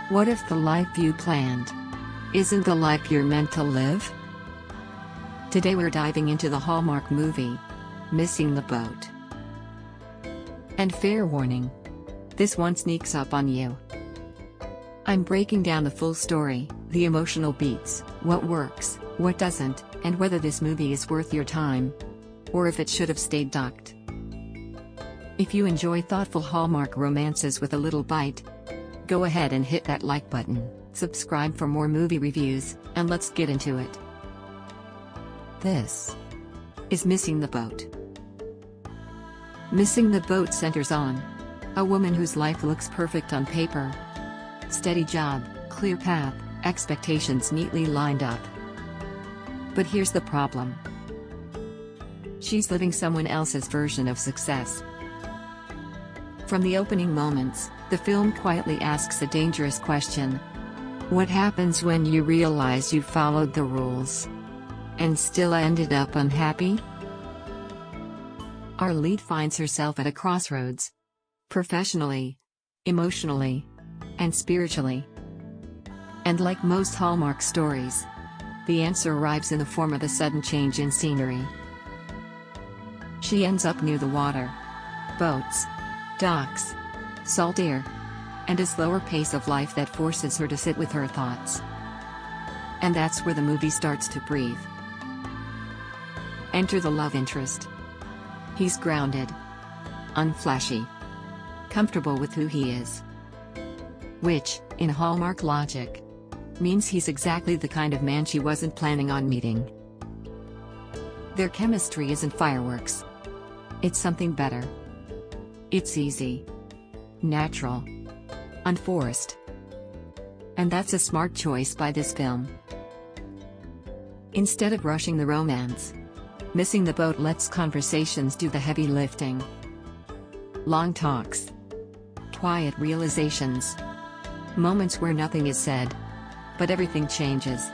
What if the life you planned isn't the life you're meant to live? Today we're diving into the Hallmark movie, Missing the Boat. And fair warning, this one sneaks up on you. I'm breaking down the full story, the emotional beats, what works, what doesn't, and whether this movie is worth your time, or if it should have stayed ducked. If you enjoy thoughtful Hallmark romances with a little bite, go ahead and hit that like button, subscribe for more movie reviews, and let's get into it. This is Missing the Boat. Missing the Boat centers on a woman whose life looks perfect on paper. Steady job, clear path, expectations neatly lined up. But here's the problem. She's living someone else's version of success. From the opening moments, the film quietly asks a dangerous question. What happens when you realize you followed the rules and still ended up unhappy? Our lead finds herself at a crossroads. Professionally, emotionally, and spiritually. And like most Hallmark stories, the answer arrives in the form of a sudden change in scenery. She ends up near the water. Boats, docks, salt air, and a slower pace of life that forces her to sit with her thoughts. And that's where the movie starts to breathe. Enter the love interest. He's grounded, unflashy, comfortable with who he is. Which, in Hallmark logic, means he's exactly the kind of man she wasn't planning on meeting. Their chemistry isn't fireworks. It's something better. It's easy, natural, unforced. And that's a smart choice by this film. Instead of rushing the romance, Missing the Boat lets conversations do the heavy lifting. Long talks, quiet realizations, moments where nothing is said, but everything changes.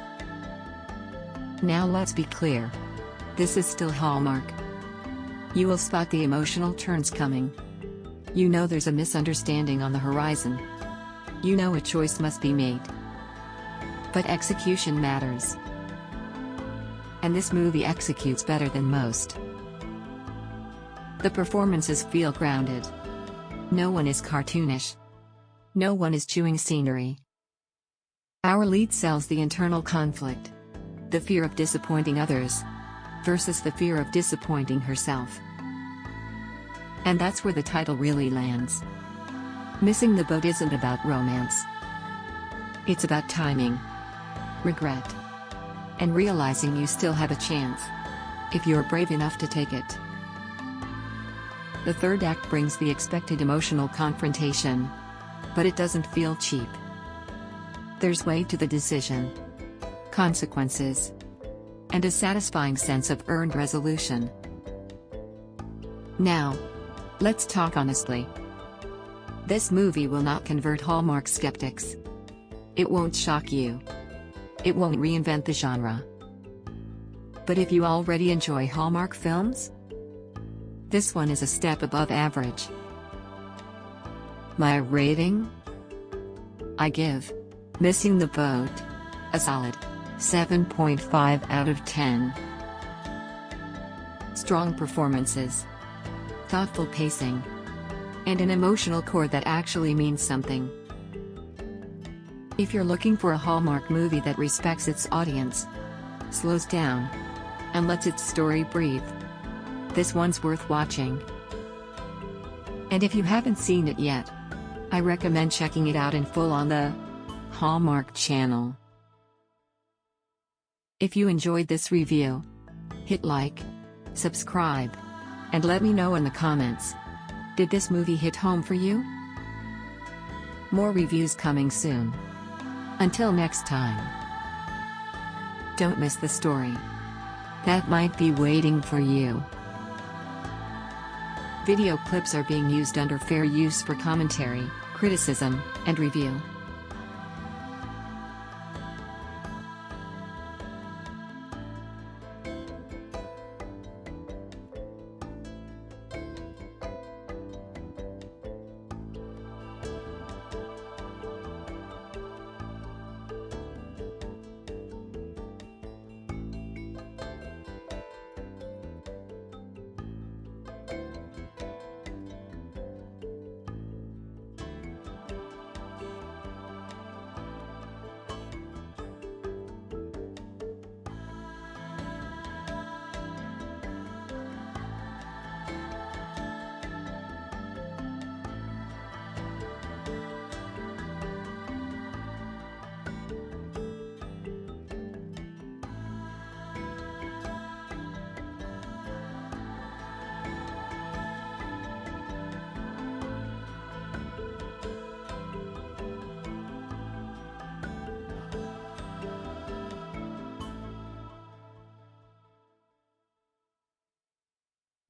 Now let's be clear. This is still Hallmark. You will spot the emotional turns coming. You know there's a misunderstanding on the horizon. You know a choice must be made. But execution matters. And this movie executes better than most. The performances feel grounded. No one is cartoonish. No one is chewing scenery. Our lead sells the internal conflict. The fear of disappointing others versus the fear of disappointing herself. And that's where the title really lands. Missing the Boat isn't about romance. It's about timing, regret, and realizing you still have a chance, if you're brave enough to take it. The third act brings the expected emotional confrontation, but it doesn't feel cheap. There's weight to the decision, consequences, and a satisfying sense of earned resolution. Now, let's talk honestly. This movie will not convert Hallmark skeptics. It won't shock you. It won't reinvent the genre. But if you already enjoy Hallmark films, this one is a step above average. My rating? I give Missing the Boat a solid 7.5 out of 10. Strong performances, thoughtful pacing, and an emotional core that actually means something. If you're looking for a Hallmark movie that respects its audience, slows down, and lets its story breathe, this one's worth watching. And if you haven't seen it yet, I recommend checking it out in full on the Hallmark Channel. If you enjoyed this review, hit like, subscribe, and let me know in the comments. Did this movie hit home for you? More reviews coming soon. Until next time. Don't miss the story that might be waiting for you. Video clips are being used under fair use for commentary, criticism, and review.